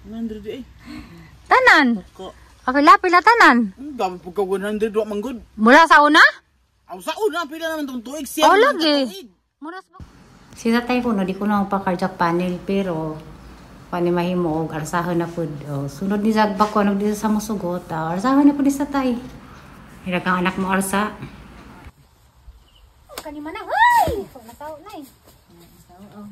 100 eh. Tanan. Kapila pila tanan. Gabi po ka 100 wa manggod. Mula sa una? Aw sa una pila naman tong tuig siya. Oh lagi. Mura sa si tatay ko no di ko na pa cardiac panel pero pani mahimo og arsahon na pud. Oh, sunod ni Zagbak ko nagdi sa musugot. Arsahon na pud sa tay. Hira kang anak mo arsa. Kani man ay. So nasaw nay. Oh,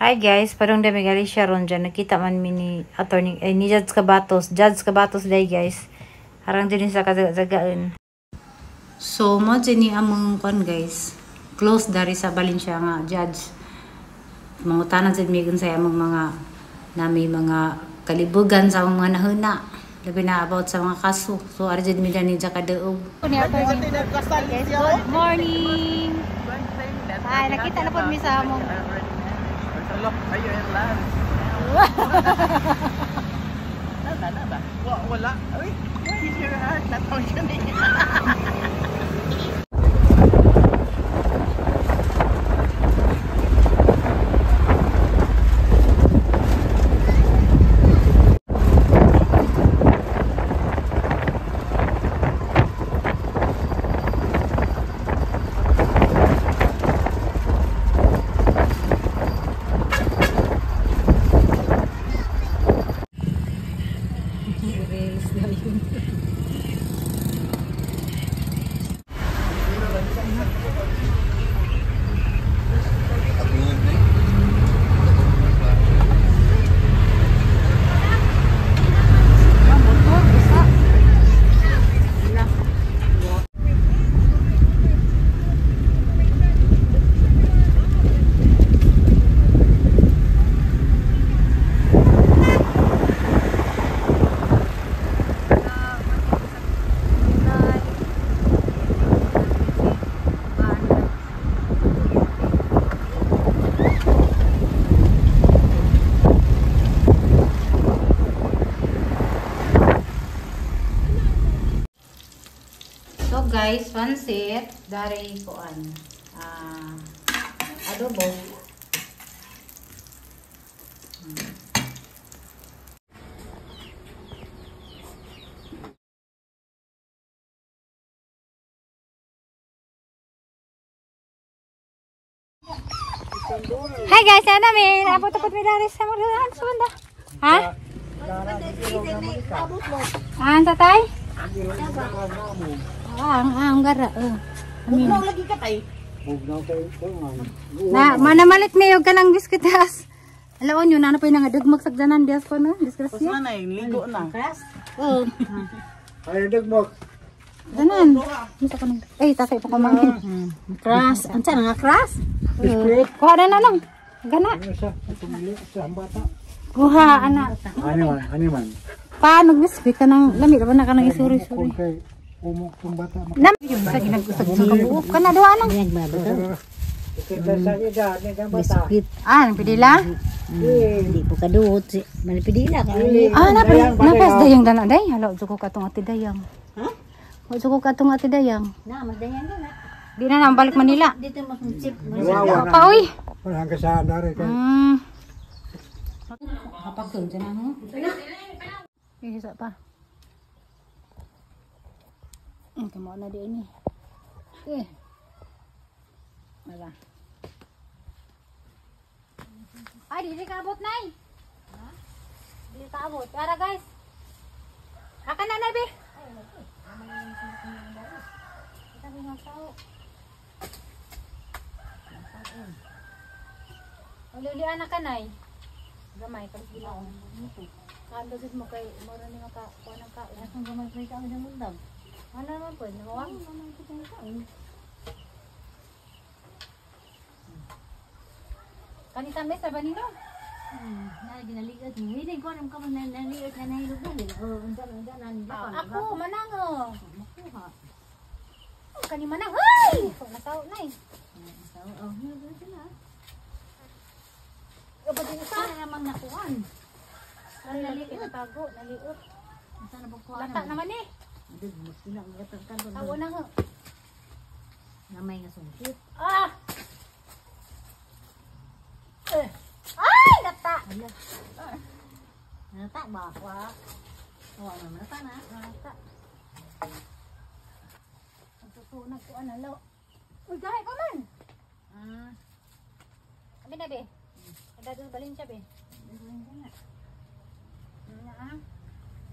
hi guys, parang dami gali siya ron dyan. Nakita man ni attorney, ni Judge Cabatos day guys. Harang din sa kazagaan. So, mo dyan ni among kon guys. Close dari sa Valencia nga judge. Mangutanan sa migon sa among mga nami mga kalibugan sa mga nahuna. Labi na about sa mga kaso. So, arjad mi ni Jakadaog. Good morning! Ay, nakita na po mi sa among Look, ayo yang lang. Nada. Wala. Uy, ease your heart. Nataw yun eh. guys, pansit dari kuan adobo. Hi guys, ano namin? Abot-abot mi dari sa mga sa banda. Ha? Tatay? Ang gara. Bugnaw lagi ka tay. Na manamalit mayo ka ng biskuit has. Alaon yun, ano pa yung dagmag sagdanan dias ko na? Disgrasya. Pas na ligo na. Oo. Ay dagmag. Danan. Isa ko nang. Tatay pa kumangin. Crash. Ansa nga crash? Biskuit. Kuha na lang. Gana. Sa bata. Kuha ana. Ani man. Paano biskuit ka nang lamig ba na ka nang isuri-suri. Umok tong bata. Nam sa ginagusag sa kabuok kana duha nang. Biskuit. Nang pidila? Hindi po kaduot si manipidila ka. Napas dayang dana day. Hala ujo ko katong ati dayang. Ha? Ujo ko katong ati dayang. Na magdayang ka na. Di na balik Manila. Dito mas chip. Pa uy. Parang kasaan na rin. Kapag doon dyan mo. Isa pa. Kamu na di ini. Wala. Ay, di kaabot na eh. Di kaabot. Tara guys. Akan na nabi. Kita bingang tao. Uliulian na kanay. Gamay, kalis bilang. Kando gid mo kay moro ni maka kuan ang kaon. Asang gamay kay kaon ng mundam. Ano naman po, nawang naman ko tong kaon. Kanita mes sa banino. Ginaligot mo. Hindi ko alam ka man naliot na nahilog na nila. Ako, manang oh. Makuha. Oh, kani manang. Ay! Kung nasaw na eh. Hilog na sila. O, ba din isa? Sana namang nakuhan. Naliit na tago, naliot. Sana pagkuhan Lata naman eh. Aduh, mas bilang gatang-gatang. Tawo na nga. Namay nga sungkit. Ah! Ay! Lata! Nata ba? Oo, nata na. Lata. Nagtutunan ko ano, lo. Uy, gahay ka man! Abi na, be. Ada doon balin siya, be.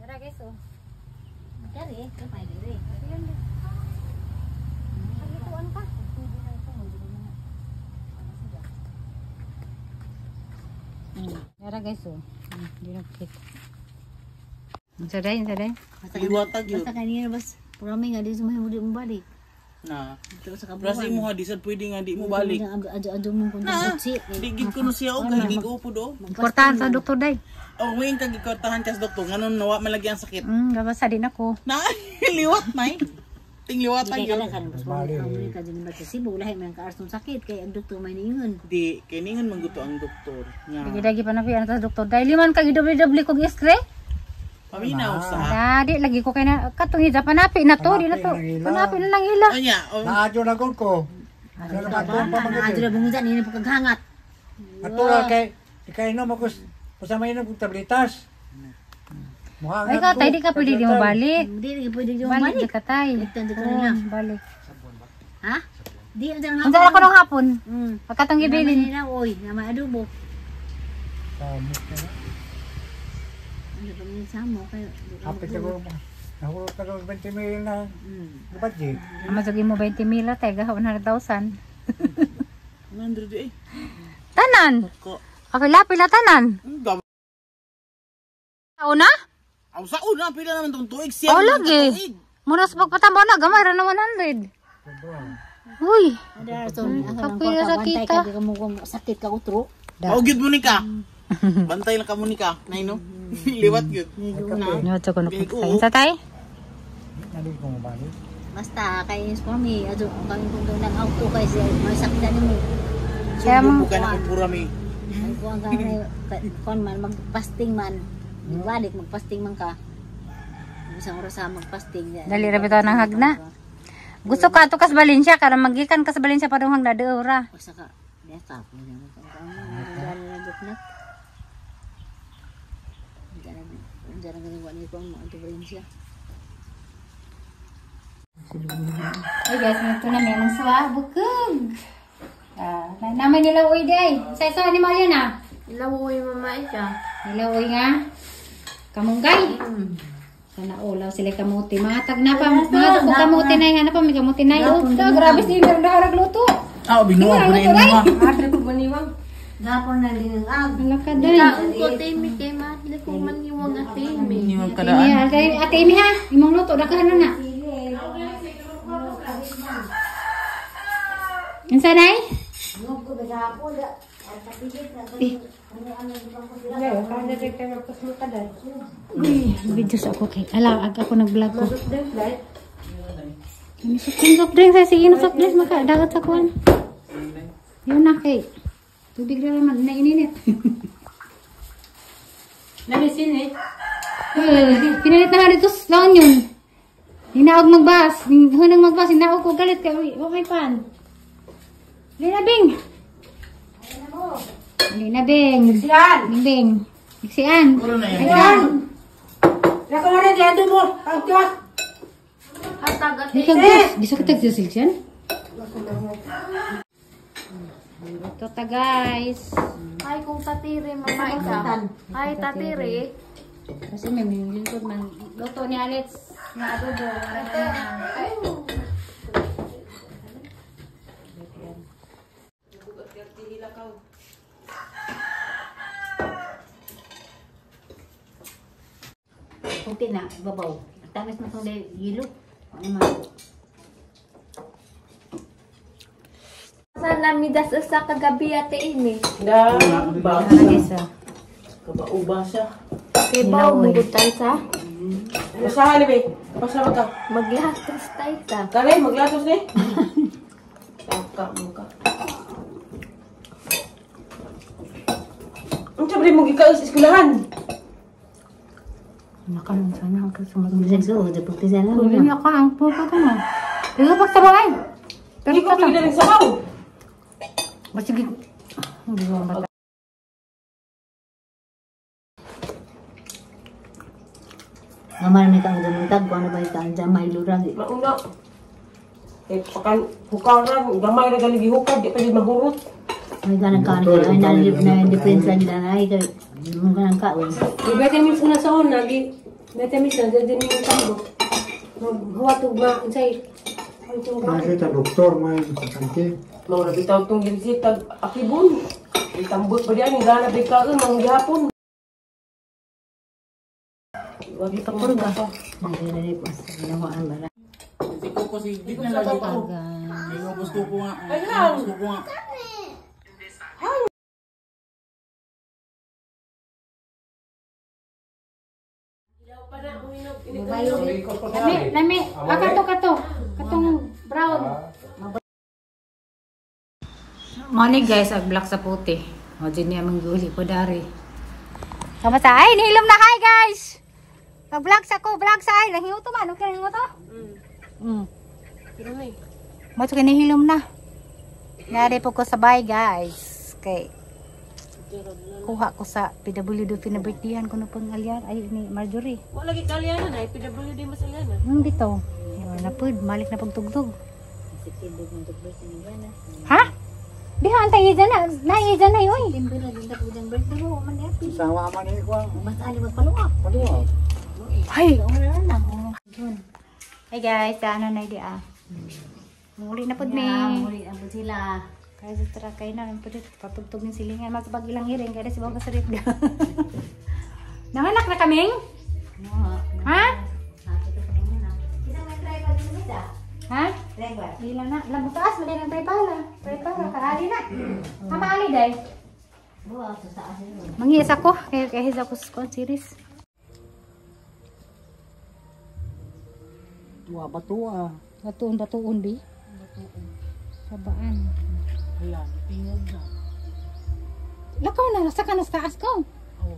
Dara, guys, oh. Dari, kapay diri. Ayun, be. Pagituan ka. Dara guys oh. Dinapit. Saday. Liwatag yun. Basta kanina bas. Purami nga di sumahin mo di mo balik. Na. Ito sa Brasi kabuhan. mo hadisad pwede nga di mo balik. Ado mo kung butsi. Digid ko no siya og higig upo do. Importante sa doktor day. Oh, ngayon kag ikortahan kas doktor nganon nawa malagi ang sakit. Gabasa din ako. Na liwat may. Ting liwatag Kaya yun. kala kan bas mo ka din ba sa Cebu lahi man ka artong sakit kay ang doktor may niingon. Di kay ningon mangguto ang doktor. Nga. Dagi pa na fi sa doktor day. Liman kag idobli kog iskre. Paminaw sa. Dadi lagi ko kay na katong hija panapi na to, di na to. Panapi na lang ila. Anya, Naadyo na gol ko. Pero magkong Ano adyo bungusan ini pagkaghangat. Ato na kay no mo pasamay na kong tablitas. Ay ka tay di ka pwede di mo balik. Di pwede yung Balik balik. di ka tay. Ligtan di ka na. Balik. Ha? Di ang hapon. Unsa ako nung hapon? Mm. Pagkatong gibilin. Na oy, na may adobo. Ano pa man sa mo kay. Hapit ko mo. Nahulog ka doon 20 mil na budget. Amazagi mo 20 mila tay ga 100,000. 100 eh. Tanan. Ko. Kapila pila tanan. Una? Aw sa una pila naman tong tuig siya. Oh lagi. Mura sa pagpatambaw na gamay ra na 100. Uy. Ada so ang Kapila sa kita. Di ka mo sakit ka utro. Oh, gid mo ni ka. Bantay lang ka mo ni ka. Nay no. Liwat gid. Nyo to ko nagpagsayin sa tay. Nali ko mo balik. Basta kay kami ado kami kung daw nang auto kay siya may sakit mo. Kaya Subo mo- ka na kung pura mi. Ay ko ang kon man magpasting man. Balik magpasting man ka. Isang oras sa magpasting. Dali ra bitaw nang hagna. Gusto ka to kas Valencia para magikan kas Valencia padung hang dade ora. Basta ka. Desa po na. Jarang galing wani ko mo ito rin siya. Ay guys, ito na may mga bukog. Naman nilawoy di ay. Sa ni Mariana. Ilawoy mama siya. Nilawoy nga. Kamunggay. Sana ulaw sila kamuti. Matag na pa. Matag ko kamuti na yung pa. May kamuti na yung. Grabe sila na luto. Ah, binuwa ko na yun mo. Ate ko baniwang. Gapon na din ang Malaka dali. Ko timi kay madli ko maniwang ate mi. Iniwan ka daan. Ate Amy ha. Imong luto. Dakahan na na. Insa nay? Video sa ako kay. Ala, ako nag-vlog ko. Ano sa soft drink? Sige, soft drink. Makadagat sa kuwan. Yun na kay. Tubig na naman. Naininit. Lamisin eh. Pinalit na nga dito sa onion. Hinaog magbas. Hunang magbas. Hinaog ko galit ka. Okay pan. Linabing. Linabing. Siyan. Bing. Iksian. Puro na yan. Iksian. Lako na rin dito mo. Ang tuwak. At tagat. Di ka gus. Di sa kitag sa silksyan. Ito ta guys. Ay kung tatiri mama ika. Ay tatiri. Kasi may minilingkod man. Luto ni Alex. Na adobo. Ay. puti na babaw. Tamis mo tong yelo. Ano man. Sana midas sa kagabi ate ini. Da, ba? Guys, Kabauba siya. Ibaw, magod tayo sa. Usaha ni, be. Pasama ka. Maglatos tayo sa. Kare, maglatos ni. Taka mo ka. Ang sabi mo gikaos sa eskwelahan. Nakalang sana ako sa Bisan ko, dapat kasi lang. Hindi niya ka ang puto ko na. Pero pagtabay. Pero Hindi ko pili na rin sabaw. Sige. Hindi ko mata. Naman may kang dumutag, kung ano ba ito, ang jamay lurag. Mauna. Pakan hukaran, gamay na galing gihukad, di pa din mahurot. May ganang kanin, ay na-difference lang nila, ay yung ganang kain. Yung vitamins ko na sa una, vitamins na, dyan din yung tambok. Maghuwatog na, say, Nakita doktor may sakante. Mga nabitaw itong ginsitag akibon. Itambot pa diyan, yung gana bikaon, mga gihapon. Wagi pa po ba? Nagre-rep, mas ginawaan ba lang. Hindi ko kasi hindi ko nalagay pa. May gusto ko nga. Gusto ko nga. Nami, kato. Katong brown. Money guys, ag black sa puti. O dyan niya mangguli po dari. Kamusta? Ay, nihilom na. Hi guys! Mag-vlog sa ko, vlog sa ay. Nahiyo to man. Okay, nahiyo to? Mo to kinihilom na. Nari po ko sa bahay guys. Okay. Kuha ko sa PWD pinabirtihan ko na pang alyan. Ay, ni Marjorie. Wala lagi kalyanan ay, PWD masalyanan. Nung dito. Ayun, napud. Malik na pagtugtog. Ha? Diha, antay iyan na. Naiyan na yun. Timbre na din tapos dyan birthday mo, man happy. Sawa man ni ko. Basta ali magpaluak. Paduwa. Ay! Yun. Hey guys, ano na di ah. Muli na pud me. Muli ang sila. Kaya sa tara kayo na, pwede patugtog ng silingan. Mas pag ilang hiring, kaya si Baga Sarit. Nanganak na kaming? Ha? Ha? Ilan na? Alam mo taas, mali ng prepala. Prepala, kaali na. Kamaali day. Manghiyas ako, kaya his ako sa squad series. Tuwa ba tuwa? Batuon, bi? Sabaan. Ayan, tingog na. Lakaw na, nasa ka na sa taas ko. Oh.